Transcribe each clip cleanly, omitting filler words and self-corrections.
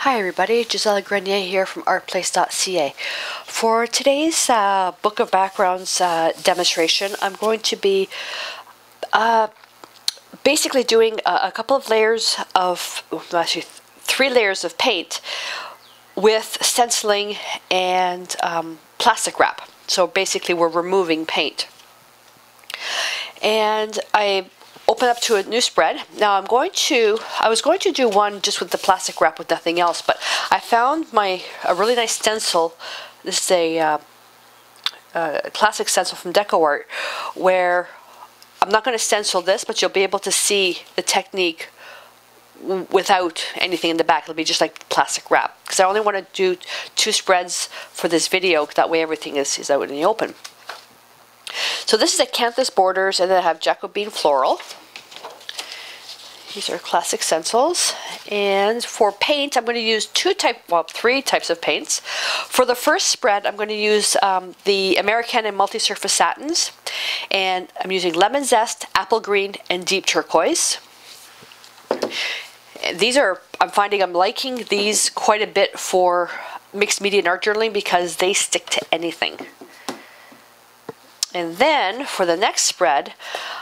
Hi everybody, Gisela Grenier here from artplace.ca. For today's Book of Backgrounds demonstration, I'm going to be basically doing a couple of layers of, actually 3 layers of paint with stenciling and plastic wrap. So basically we're removing paint. And I open up to a new spread. Now I was going to do one just with the plastic wrap with nothing else, but I found a really nice stencil. This is a plastic stencil from DecoArt, where I'm not going to stencil this, but you'll be able to see the technique without anything in the back. It'll be just like plastic wrap, because I only want to do 2 spreads for this video, that way everything is out in the open. So this is acanthus borders, and then I have Jacobean floral. These are classic stencils. And for paint, I'm going to use 3 types of paints. For the first spread, I'm going to use the Americana multi-surface satins, and I'm using lemon zest, apple green, and deep turquoise. These are, I'm finding I'm liking these quite a bit for mixed media and art journaling because they stick to anything. And then for the next spread,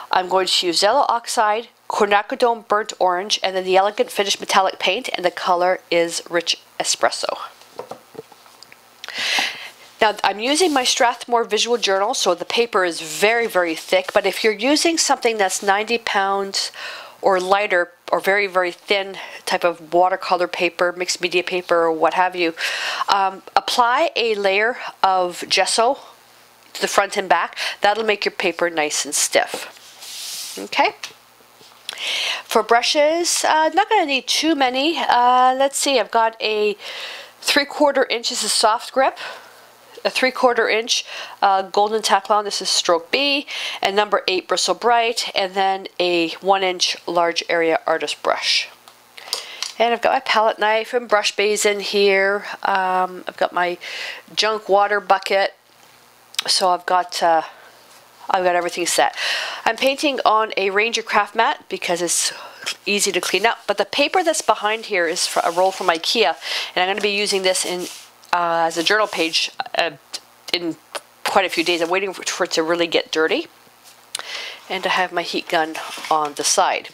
I'm going to use yellow oxide, quinacridone burnt orange, and then the elegant finish metallic paint, and the color is rich espresso. Now I'm using my Strathmore Visual Journal, so the paper is very, very thick, but if you're using something that's 90 pounds or lighter, or very, very thin type of watercolor paper, mixed media paper, or what have you, apply a layer of gesso to the front and back. That'll make your paper nice and stiff. Okay. For brushes, not going to need too many. Let's see, I've got a 3/4 inch, this is soft grip, a 3/4 inch golden taklon, this is stroke B, and number 8 bristle bright, and then a 1 inch large area artist brush. And I've got my palette knife and brush basin here. I've got my junk water bucket. So I've got everything set. I'm painting on a Ranger craft mat because it's easy to clean up. But the paper that's behind here is a roll from IKEA, and I'm going to be using this in as a journal page in quite a few days. I'm waiting for it to really get dirty, and I have my heat gun on the side.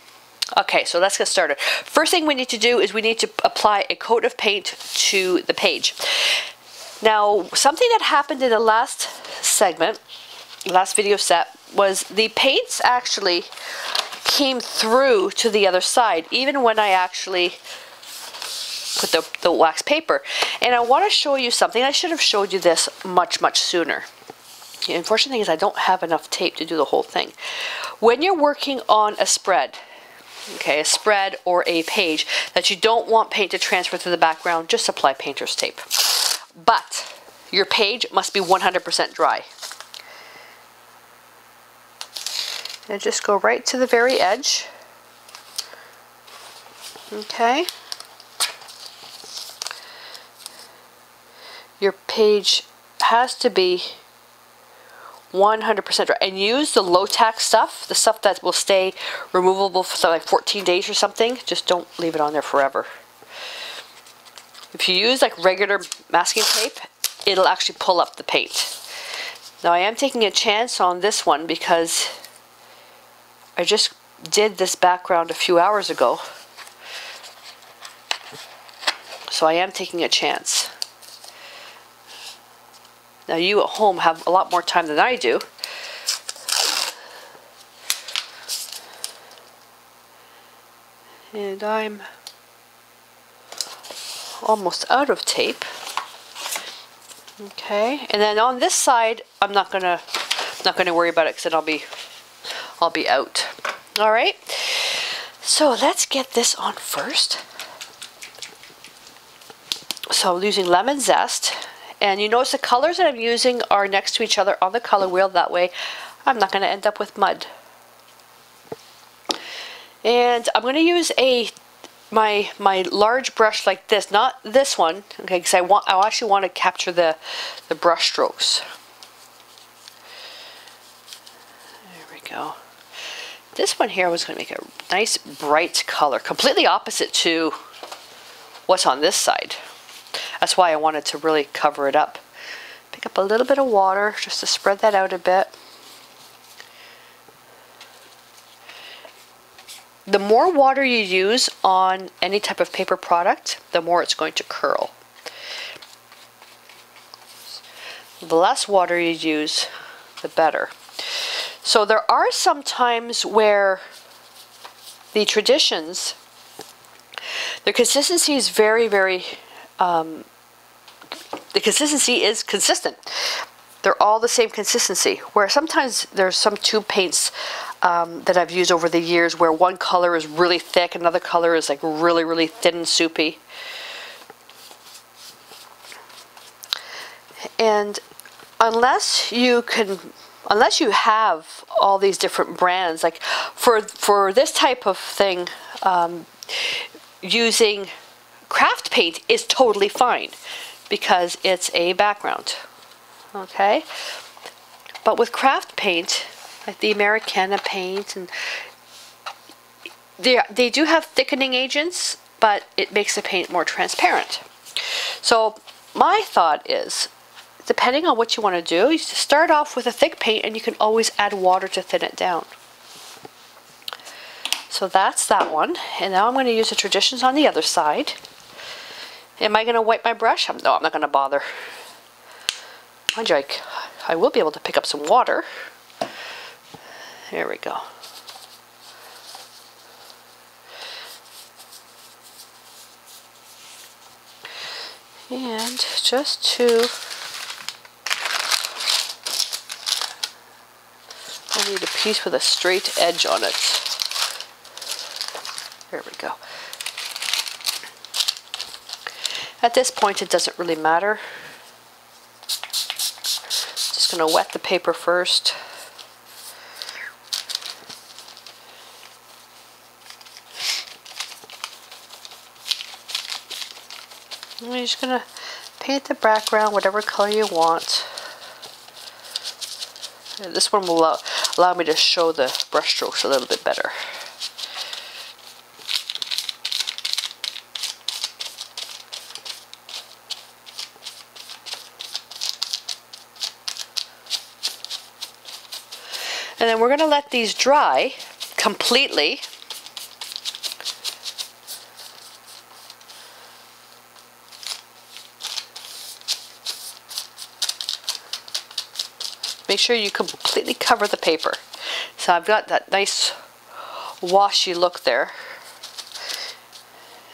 Okay, so let's get started. First thing we need to do is we need to apply a coat of paint to the page. Now, something that happened in the last segment, last video set, was the paints actually came through to the other side, even when I actually put the wax paper. And I want to show you something. I should have showed you this much, much sooner. The unfortunate thing is I don't have enough tape to do the whole thing. When you're working on a spread, okay, a spread or a page that you don't want paint to transfer to the background, just apply painter's tape. But your page must be 100% dry. And just go right to the very edge. Okay. Your page has to be 100% dry. And use the low-tack stuff, the stuff that will stay removable for like 14 days or something. Just don't leave it on there forever. If you use like regular masking tape, it'll actually pull up the paint. Now I am taking a chance on this one because I just did this background a few hours ago. So I am taking a chance. Now you at home have a lot more time than I do. And I'm almost out of tape. Okay, and then on this side, I'm not gonna worry about it because then I'll be out. All right, so let's get this on first. So I'm using lemon zest, and you notice the colors that I'm using are next to each other on the color wheel. That way, I'm not going to end up with mud. And I'm going to use my large brush like this, not this one, okay, because I actually want to capture the brush strokes. There we go. This one here was going to make a nice bright color, completely opposite to what's on this side. That's why I wanted to really cover it up. Pick up a little bit of water just to spread that out a bit. The more water you use on any type of paper product, the more it's going to curl. The less water you use, the better. So there are some times where the traditions, their consistency is very, very, the consistency is consistent. They're all the same consistency, where sometimes there's some tube paints that I've used over the years where one color is really thick, another color is like really, really thin and soupy. And unless you have all these different brands, like for this type of thing, using craft paint is totally fine because it's a background. Okay, but with craft paint, like the Americana paint, and they do have thickening agents, but it makes the paint more transparent. So my thought is, depending on what you want to do, you start off with a thick paint and you can always add water to thin it down. So that's that one. And now I'm going to use the traditions on the other side. Am I going to wipe my brush? No, I'm not going to bother. Mind you, I will be able to pick up some water. There we go. And just to, I need a piece with a straight edge on it. There we go. At this point, it doesn't really matter. Just going to wet the paper first. And you're just going to paint the background whatever color you want. And this one will allow me to show the brush strokes a little bit better. And then we're going to let these dry completely. Make sure you completely cover the paper. So I've got that nice washy look there.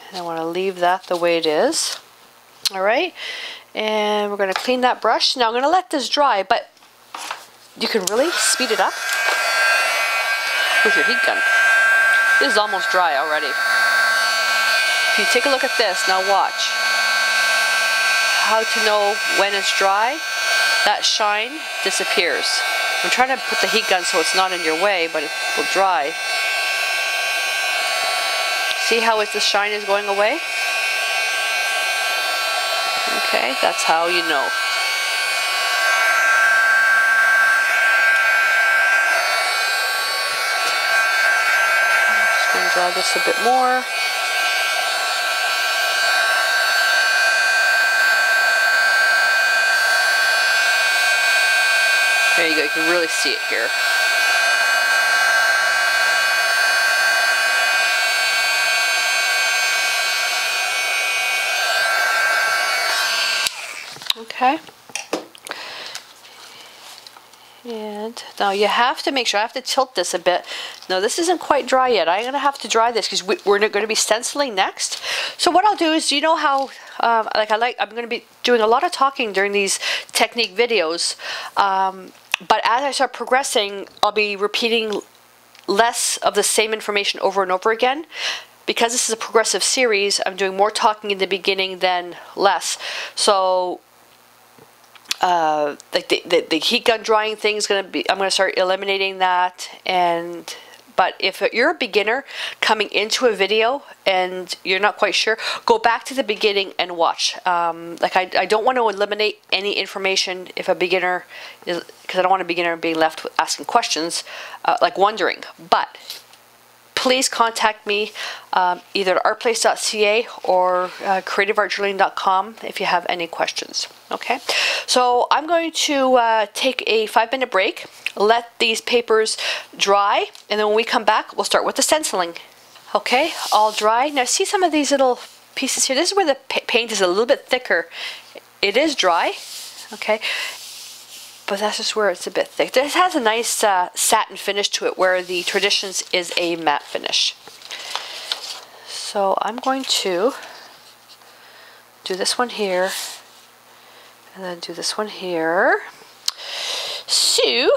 And I want to leave that the way it is. Alright, and we're going to clean that brush. Now I'm going to let this dry, but you can really speed it up with your heat gun. This is almost dry already. If you take a look at this, now watch. How to know when it's dry? That shine disappears. I'm trying to put the heat gun so it's not in your way, but it will dry. See how the shine is going away? Okay, that's how you know. I'm just going to draw this a bit more. There you go, you can really see it here. Okay. And now you have to make sure, I have to tilt this a bit. No, this isn't quite dry yet. I'm going to have to dry this because we're going to be stenciling next. So what I'll do is, you know how, I'm going to be doing a lot of talking during these technique videos. But as I start progressing, I'll be repeating less of the same information over and over again. Because this is a progressive series, I'm doing more talking in the beginning than less. So like the heat gun drying thing is going to be, I'm going to start eliminating that. But if you're a beginner coming into a video and you're not quite sure, go back to the beginning and watch. Like I don't want to eliminate any information if a beginner is, because I don't want a beginner being left with asking questions, like wondering. But please contact me either at artplace.ca or creativeartjournaling.com if you have any questions. Okay, so I'm going to take a 5-minute break, let these papers dry, and then when we come back, we'll start with the stenciling. Okay, all dry. Now see some of these little pieces here. This is where the paint is a little bit thicker. It is dry, okay, but that's just where it's a bit thick. This has a nice satin finish to it, where the Traditions is a matte finish. So I'm going to do this one here, and then do this one here. So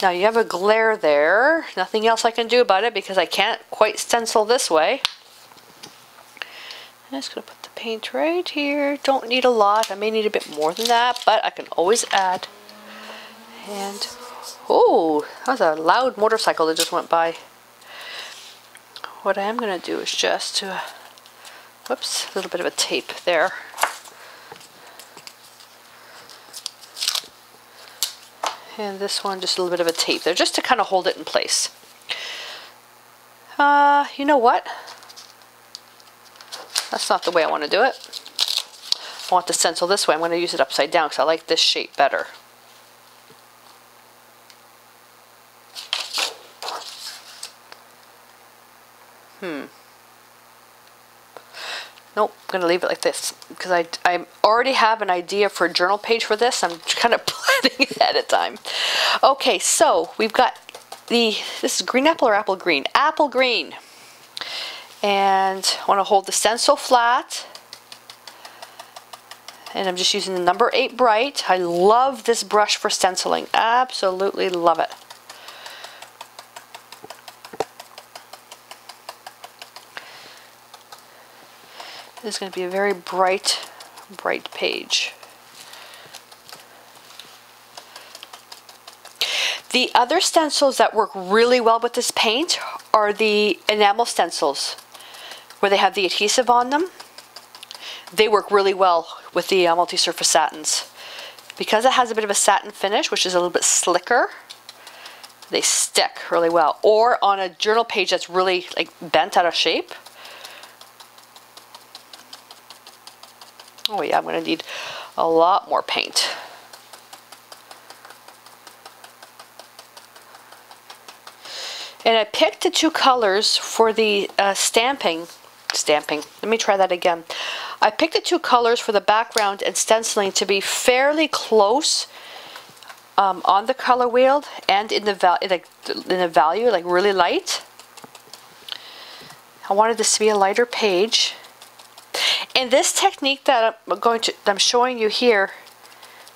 now you have a glare there. Nothing else I can do about it because I can't quite stencil this way. I'm just going to put the paint right here. Don't need a lot. I may need a bit more than that, but I can always add. And, oh, that was a loud motorcycle that just went by. What I am going to do is just, whoops, a little bit of a tape there. And this one, just a little bit of a tape there, just to kind of hold it in place. You know what? That's not the way I want to do it. I want to stencil this way. I'm going to use it upside down because I like this shape better. Nope, I'm going to leave it like this because I already have an idea for a journal page for this. I'm kind of planning ahead of time. Okay, so we've got this is green apple or apple green? Apple green. And I want to hold the stencil flat. And I'm just using the number 8 bright. I love this brush for stenciling. Absolutely love it. This is going to be a very bright page. The other stencils that work really well with this paint are the Enamel Stencils, where they have the adhesive on them. They work really well with the multi-surface satins. Because it has a bit of a satin finish, which is a little bit slicker, they stick really well. Or on a journal page that's really like bent out of shape. Oh yeah, I'm going to need a lot more paint. And I picked the 2 colors for the stamping. Let me try that again. I picked the 2 colors for the background and stenciling to be fairly close on the color wheel and in the value, like really light. I wanted this to be a lighter page. And this technique that I'm showing you here,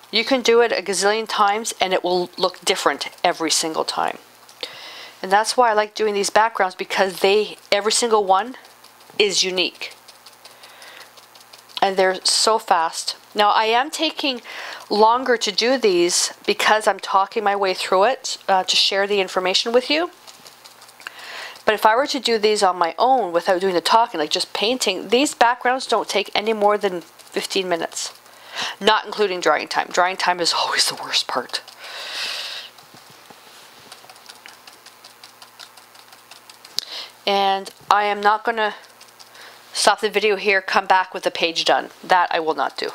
you can do it a gazillion times and it will look different every single time. And that's why I like doing these backgrounds, because every single one is unique. And they're so fast. Now I am taking longer to do these because I'm talking my way through it to share the information with you. But if I were to do these on my own without doing the talking, like just painting, these backgrounds don't take any more than 15 minutes. Not including drying time. Drying time is always the worst part. And I am not going to stop the video here, come back with the page done. That I will not do.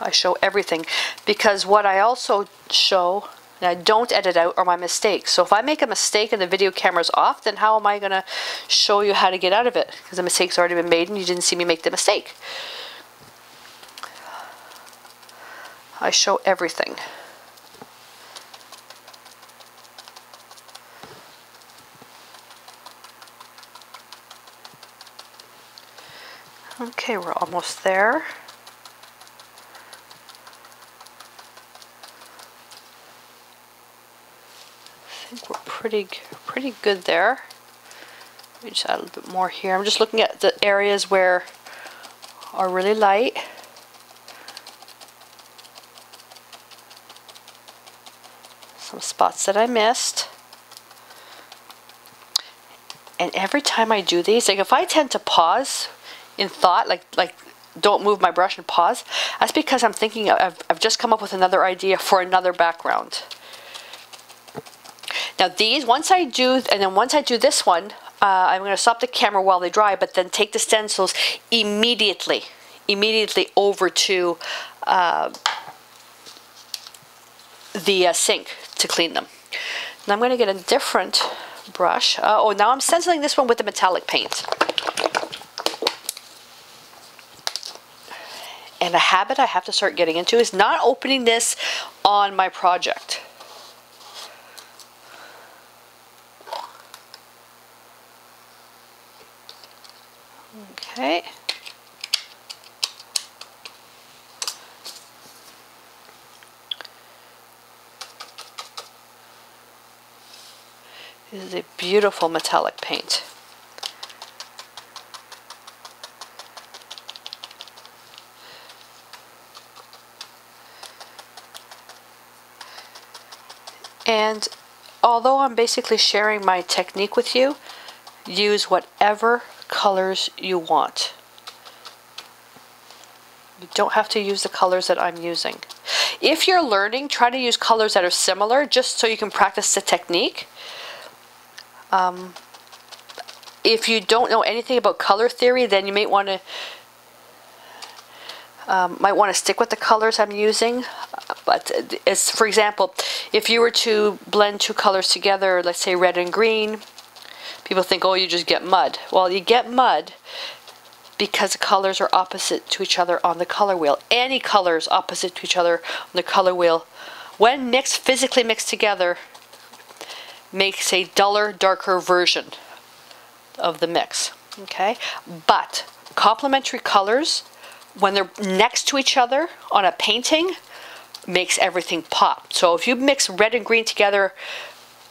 I show everything, because what I also show, and I don't edit out, are my mistakes. So if I make a mistake and the video camera's off, then how am I going to show you how to get out of it? Because the mistake's already been made and you didn't see me make the mistake. I show everything. Okay, we're almost there. I think we're pretty good there. Let me just add a little bit more here. I'm just looking at the areas where are really light. Some spots that I missed. And every time I do these, like if I tend to pause in thought, like don't move my brush and pause, that's because I'm thinking I've just come up with another idea for another background. Now these, once I do this one, I'm going to stop the camera while they dry, but then take the stencils immediately over to the sink to clean them. Now I'm going to get a different brush. Now I'm stenciling this one with the metallic paint. And a habit I have to start getting into is not opening this on my project. Okay. This is a beautiful metallic paint. And although I'm basically sharing my technique with you, use whatever colors you want. You don't have to use the colors that I'm using. If you're learning, try to use colors that are similar just so you can practice the technique. If you don't know anything about color theory, then you might want to stick with the colors I'm using. But as for example, if you were to blend two colors together, let's say red and green, people think, oh, you just get mud. Well, you get mud because the colors are opposite to each other on the color wheel. Any colors opposite to each other on the color wheel, when mixed, physically mixed together, makes a duller, darker version of the mix. Okay, but complementary colors, when they're next to each other on a painting, makes everything pop. So if you mix red and green together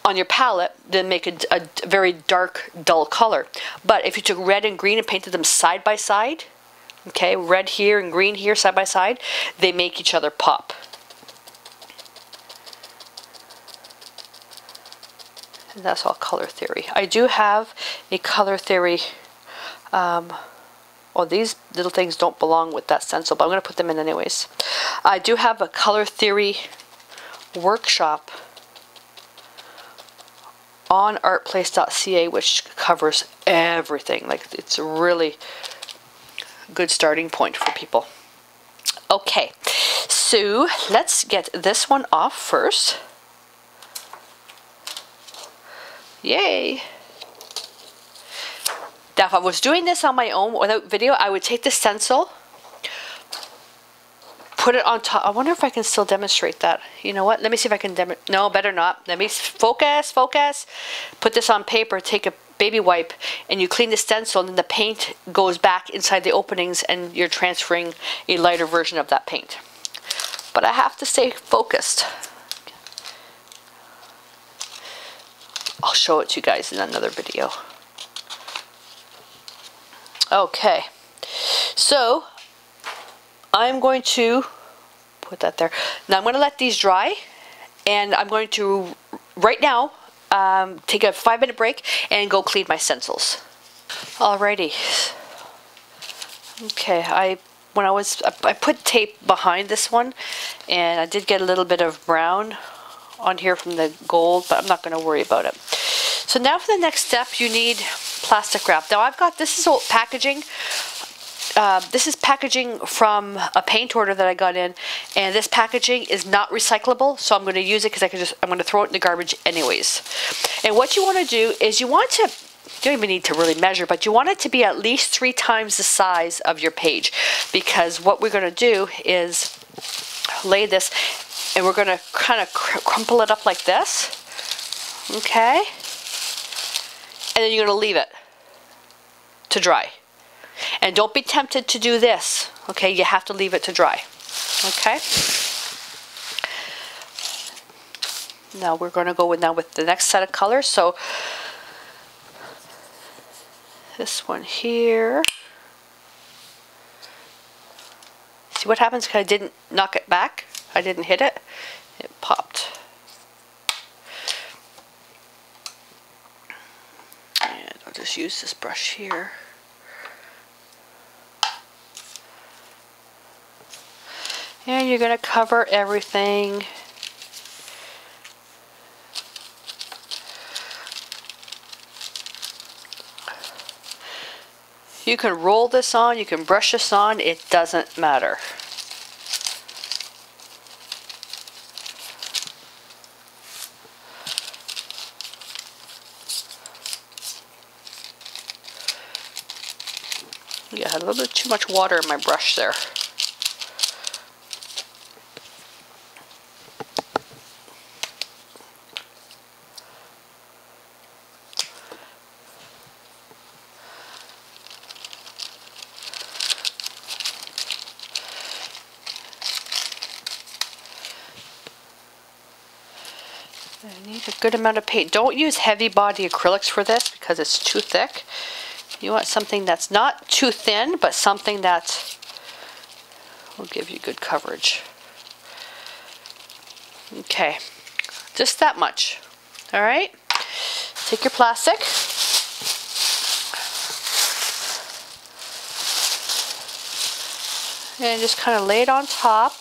on your palette, then make a very dark, dull color. But if you took red and green and painted them side by side, okay, red here and green here side by side, they make each other pop. And that's all color theory. I do have a color theory. Well, these little things don't belong with that stencil, but I'm going to put them in anyways. I do have a color theory workshop on artplace.ca, which covers everything. Like, it's a really good starting point for people. Okay, so let's get this one off first. Yay! Now, if I was doing this on my own without video, I would take the stencil, put it on top. I wonder if I can still demonstrate that. You know what? Let me see if I can no, better not. Let me focus. Put this on paper, take a baby wipe, and you clean the stencil, and then the paint goes back inside the openings, and you're transferring a lighter version of that paint. But I have to stay focused. I'll show it to you guys in another video. Okay, so I'm going to put that there. Now I'm going to let these dry, and I'm going to, right now, take a 5-minute break and go clean my stencils. Alrighty. Okay, I put tape behind this one, and I did get a little bit of brown on here from the gold, but I'm not going to worry about it. So now for the next step, you need plastic wrap. Now I've got, this is old packaging. This is packaging from a paint order that I got in, and this packaging is not recyclable, so I'm going to use it because I'm going to throw it in the garbage anyways. And what you want to do is you don't even need to really measure, but you want it to be at least 3 times the size of your page, because what we're going to do is lay this, and we're going to kind of crumple it up like this, okay? And then you're going to leave it to dry. And don't be tempted to do this, okay? You have to leave it to dry, okay? Now we're going to go with the next set of colors. So this one here. See what happens because I didn't knock it back? I didn't hit it. It popped. And I'll just use this brush here. And you're going to cover everything. You can roll this on, you can brush this on, it doesn't matter. Yeah, I had a little bit too much water in my brush there. I need a good amount of paint. Don't use heavy body acrylics for this because it's too thick. You want something that's not too thin, but something that will give you good coverage. Okay, just that much. All right, take your plastic. And just kind of lay it on top.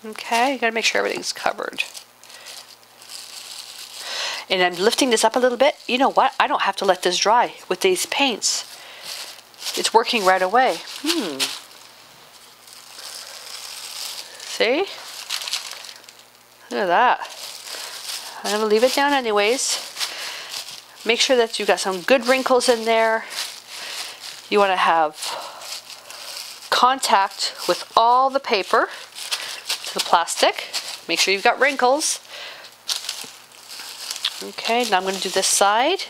Okay, you gotta make sure everything's covered. And I'm lifting this up a little bit. You know what? I don't have to let this dry with these paints. It's working right away. See? Look at that. I'm gonna leave it down anyways. Make sure that you've got some good wrinkles in there. You wanna have contact with all the paper to the plastic. Make sure you've got wrinkles. Okay, now I'm going to do this side,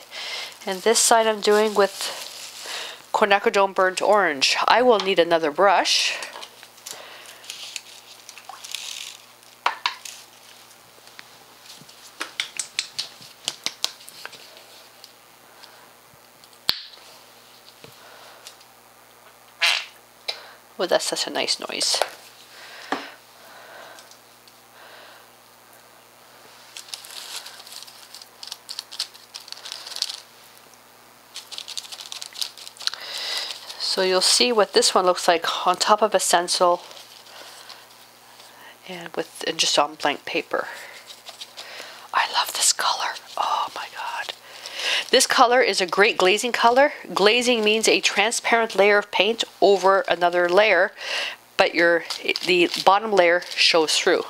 and this side I'm doing with quinacridone burnt orange. I will need another brush. Oh, that's such a nice noise. So you'll see what this one looks like on top of a stencil and just on blank paper. I love this color. Oh my God. This color is a great glazing color. Glazing means a transparent layer of paint over another layer, but the bottom layer shows through.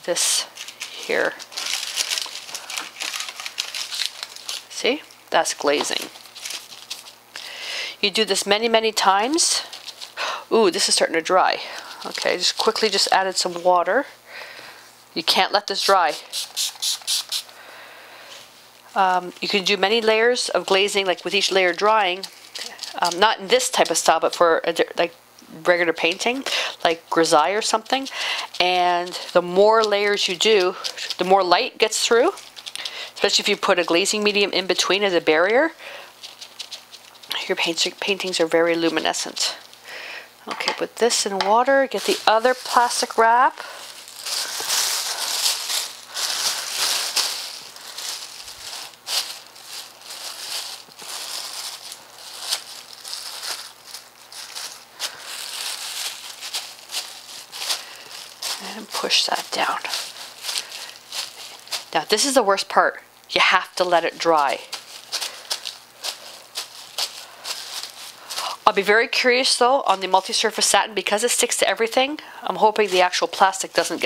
This here. See? That's glazing. You do this many, many times. Ooh, this is starting to dry. Okay, just quickly added some water. You can't let this dry. You can do many layers of glazing, like with each layer drying. Not in this type of style, but for like regular painting, like grisaille or something. And the more layers you do, the more light gets through. Especially if you put a glazing medium in between as a barrier. Your paintings are very luminescent. Okay, put this in water, get the other plastic wrap. And push that down. Now this is the worst part. You have to let it dry. I'll be very curious though on the multi-surface satin, because it sticks to everything. I'm hoping the actual plastic doesn't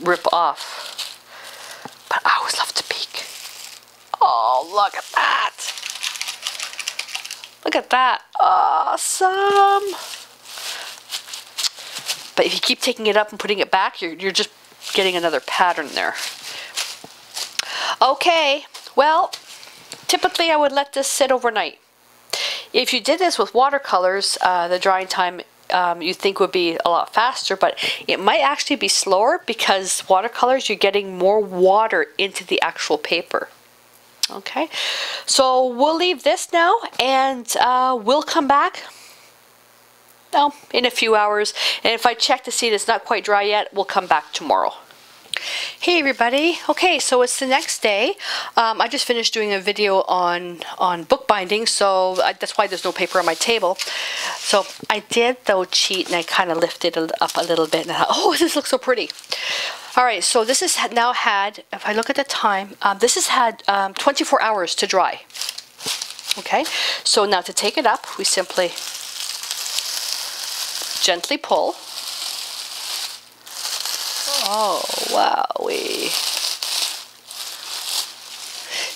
rip off. But I always love to peek. Oh, look at that. Look at that. Awesome. But if you keep taking it up and putting it back, you're just getting another pattern there. Okay, well, typically I would let this sit overnight. If you did this with watercolors, the drying time you think would be a lot faster, but it might actually be slower because watercolors, you're getting more water into the actual paper. Okay, so we'll leave this now, and we'll come back in a few hours, and if I check to see it's not quite dry yet, we'll come back tomorrow. Hey everybody. Okay, so it's the next day. I just finished doing a video on bookbinding, so that's why there's no paper on my table. So I did though cheat, and I kind of lifted it up a little bit, and I thought, oh, this looks so pretty. All right, so this has now had, if I look at the time, this has had 24 hours to dry. Okay, so now to take it up, we simply gently pull. Oh, wowee.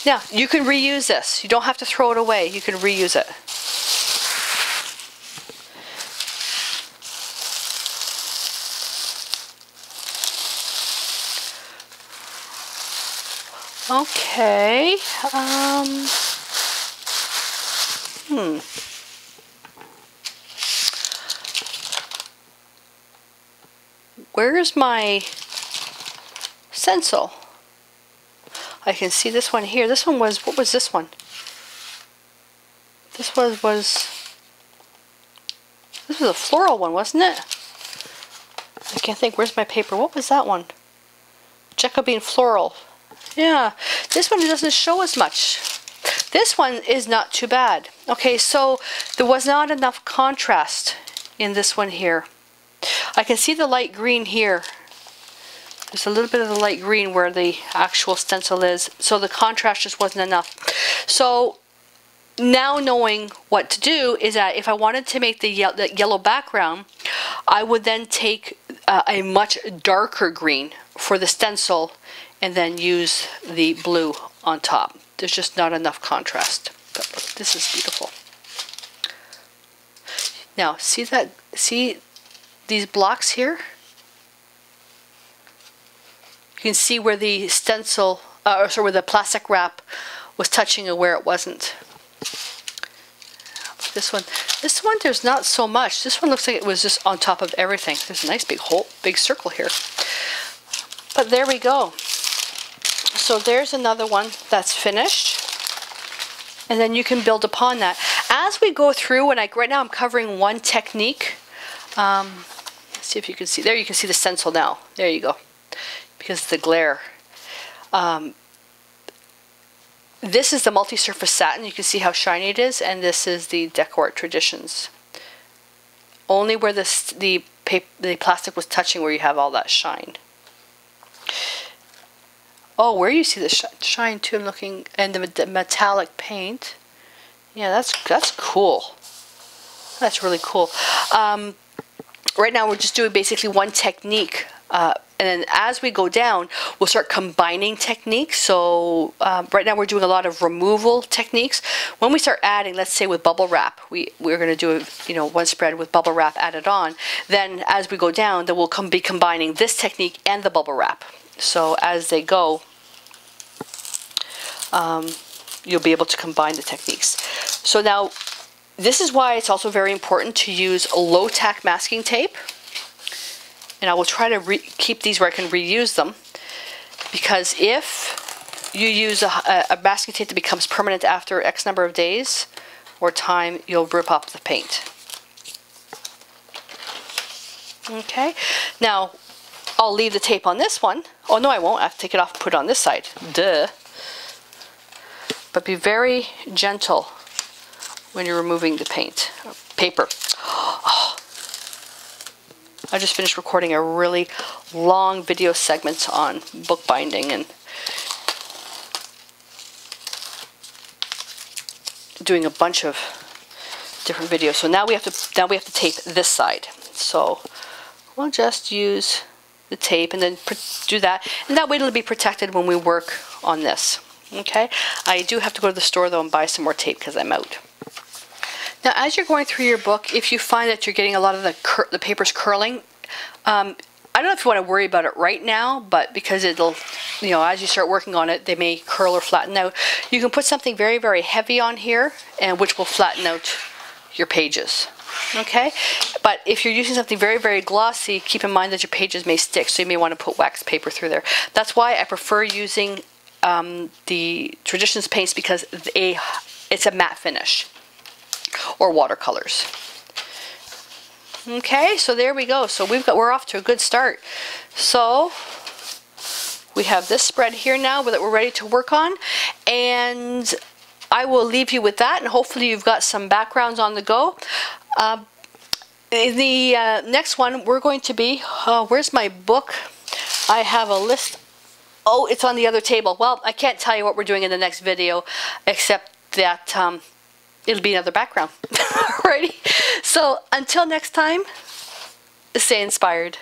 Now, you can reuse this. You don't have to throw it away. You can reuse it. Okay. Where's my stencil? I can see this one here. This one was, what was this one? This was a floral one, wasn't it? I can't think. Where's my paper? What was that one? Jacobean floral. Yeah, this one doesn't show as much. This one is not too bad. Okay, so there was not enough contrast in this one here. I can see the light green here. There's a little bit of the light green where the actual stencil is, so the contrast just wasn't enough. So now knowing what to do is that if I wanted to make the yellow background, I would then take a much darker green for the stencil and then use the blue on top. There's just not enough contrast. But look, this is beautiful. Now, see these blocks here? You can see where the stencil, where the plastic wrap was touching and where it wasn't. This one, there's not so much. This one looks like it was just on top of everything. There's a nice big hole, big circle here. But there we go. So there's another one that's finished. And then you can build upon that. As we go through, right now I'm covering one technique. Let's see if you can see. There you can see the stencil now. There you go. Because of the glare. This is the multi-surface satin. You can see how shiny it is. And this is the Decor Traditions. Only where the plastic was touching where you have all that shine. Oh, where you see the shine too, I'm looking, and the metallic paint. Yeah, that's cool. That's really cool. Right now we're just doing basically one technique, and then as we go down, we'll start combining techniques. So right now we're doing a lot of removal techniques. When we start adding, let's say with bubble wrap, we're going to do one spread with bubble wrap added on. Then as we go down, then we'll be combining this technique and the bubble wrap. So as they go, you'll be able to combine the techniques. So now, this is why it's also very important to use low tack masking tape. And I will try to keep these where I can reuse them. Because if you use a masking tape that becomes permanent after X number of days or time, you'll rip up the paint. Okay, now I'll leave the tape on this one. Oh no, I won't. I have to take it off and put it on this side. Duh. But be very gentle when you're removing the paper. Oh. I just finished recording a really long video segment on bookbinding and doing a bunch of different videos. So now we have to tape this side. So we'll just use the tape and then do that, and that way it'll be protected when we work on this. Okay, I do have to go to the store though and buy some more tape because I'm out. Now as you're going through your book, if you find that you're getting a lot of the paper's curling, I don't know if you want to worry about it right now, but because it'll, as you start working on it, they may curl or flatten out. You can put something very, very heavy on here, and which will flatten out your pages. Okay, but if you're using something very, very glossy, keep in mind that your pages may stick, so you may want to put wax paper through there. That's why I prefer using the Traditions paints, because it's a matte finish, or watercolors. Okay, so there we go. So we're off to a good start. So We have this spread here now that we're ready to work on, and I will leave you with that, and hopefully you've got some backgrounds on the go. In the next one, we're going to be, where's my book? I have a list. Oh, it's on the other table. Well, I can't tell you what we're doing in the next video, except that it'll be another background. Alrighty. So until next time, stay inspired.